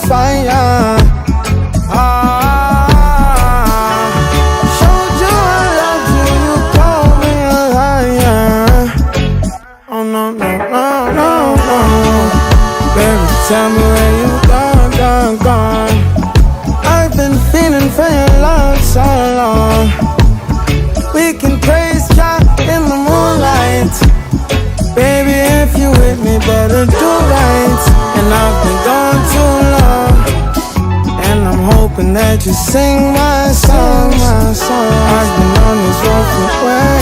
fire. Showed you I loved you, you called me a liar. Oh no, no, no, no, no. Baby, tell me where you gone, gone, gone. I've been feeling for your love so long. We can praise God in the moonlight. Baby, if you with me, better do right. And I've been gone too long, and I'm hoping that you sing my song. I've been on this road for way